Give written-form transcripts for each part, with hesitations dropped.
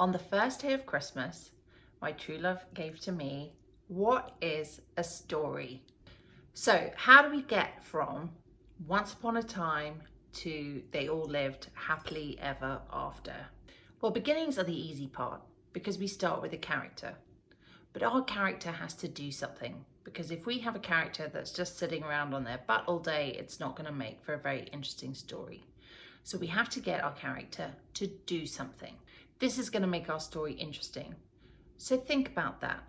On the first day of Christmas, my true love gave to me, what is a story? So how do we get from once upon a time to they all lived happily ever after? Well, beginnings are the easy part because we start with a character. But our character has to do something, because if we have a character that's just sitting around on their butt all day, it's not going to make for a very interesting story. So we have to get our character to do something. This is going to make our story interesting. So think about that.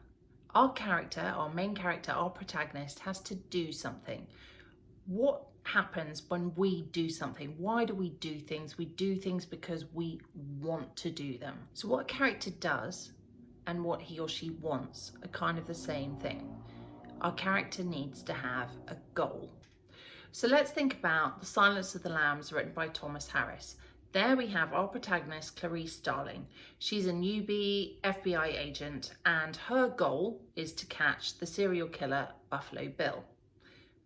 Our character, our main character, our protagonist has to do something. What happens when we do something? Why do we do things? We do things because we want to do them. So what a character does and what he or she wants are kind of the same thing. Our character needs to have a goal. So let's think about The Silence of the Lambs, written by Thomas Harris. There we have our protagonist, Clarice Starling. She's a newbie FBI agent and her goal is to catch the serial killer Buffalo Bill.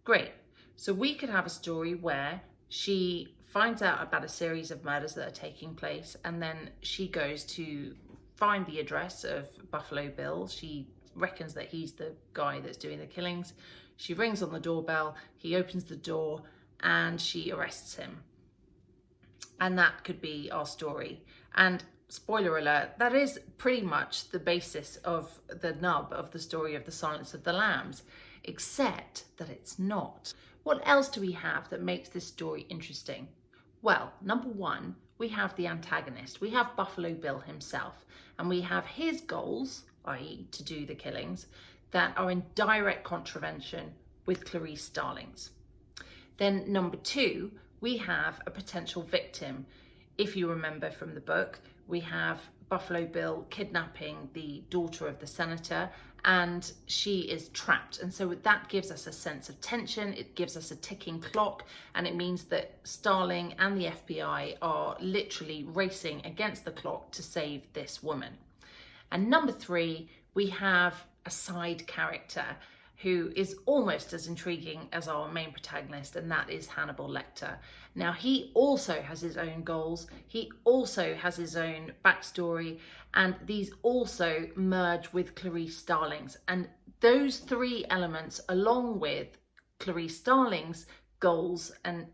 Great. So we could have a story where she finds out about a series of murders that are taking place, and then she goes to find the address of Buffalo Bill. She reckons that he's the guy that's doing the killings. She rings on the doorbell, he opens the door, and she arrests him. And that could be our story. And spoiler alert, that is pretty much the basis of the nub of the story of The Silence of the Lambs, except that it's not. What else do we have that makes this story interesting? Well, number one, we have the antagonist. We have Buffalo Bill himself, and we have his goals, i.e. to do the killings, that are in direct contravention with Clarice Starling's. Then number two, we have a potential victim. If you remember from the book, we have Buffalo Bill kidnapping the daughter of the senator, and she is trapped. And so that gives us a sense of tension, it gives us a ticking clock, and it means that Starling and the FBI are literally racing against the clock to save this woman. And number three, we have a side character who is almost as intriguing as our main protagonist, and that is Hannibal Lecter. Now, he also has his own goals, he also has his own backstory, and these also merge with Clarice Starling's. And those three elements, along with Clarice Starling's goals and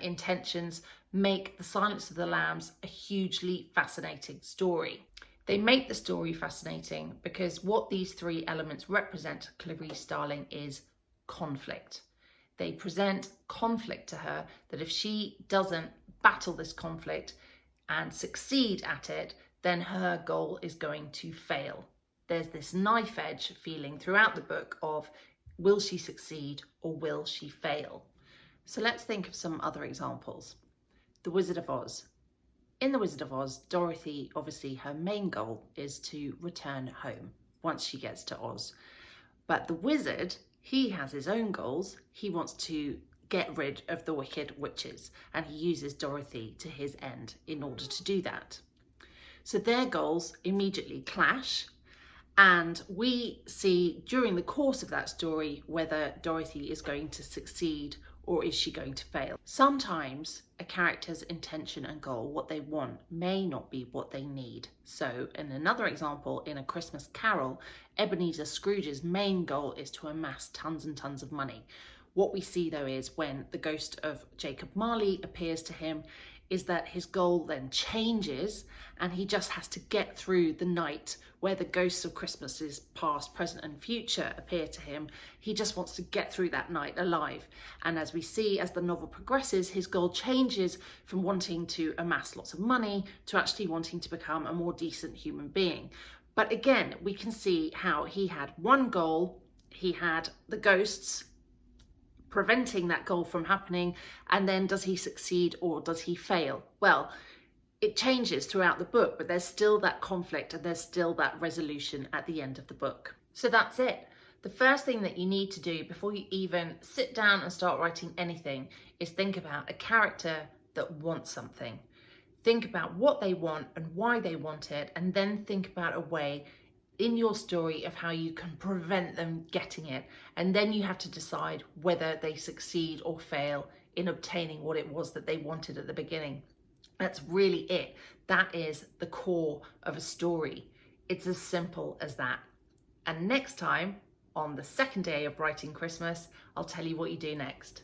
intentions, make The Silence of the Lambs a hugely fascinating story. They make the story fascinating because what these three elements represent to Clarice Starling is conflict. They present conflict to her that if she doesn't battle this conflict and succeed at it, then her goal is going to fail. There's this knife edge feeling throughout the book of, will she succeed or will she fail? So let's think of some other examples. The Wizard of Oz. In The Wizard of Oz, Dorothy, obviously her main goal is to return home once she gets to Oz. But the wizard, he has his own goals. He wants to get rid of the wicked witches, and he uses Dorothy to his end in order to do that. So their goals immediately clash, and we see during the course of that story whether Dorothy is going to succeed or is she going to fail. Sometimes a character's intention and goal, what they want, may not be what they need. So in another example, in A Christmas Carol, Ebenezer Scrooge's main goal is to amass tons and tons of money. What we see though is when the ghost of Jacob Marley appears to him, is that his goal then changes and he just has to get through the night where the ghosts of Christmases past, present and future appear to him. He just wants to get through that night alive. And as we see, as the novel progresses, his goal changes from wanting to amass lots of money to actually wanting to become a more decent human being. But again, we can see how he had one goal, he had the ghosts preventing that goal from happening, and then does he succeed or does he fail? Well, it changes throughout the book, but there's still that conflict and there's still that resolution at the end of the book. So that's it. The first thing that you need to do before you even sit down and start writing anything is think about a character that wants something. Think about what they want and why they want it, and then think about a way in your story of how you can prevent them getting it. And then you have to decide whether they succeed or fail in obtaining what it was that they wanted at the beginning. That's really it. That is the core of a story. It's as simple as that. And next time, on the second day of writing Christmas, I'll tell you what you do next.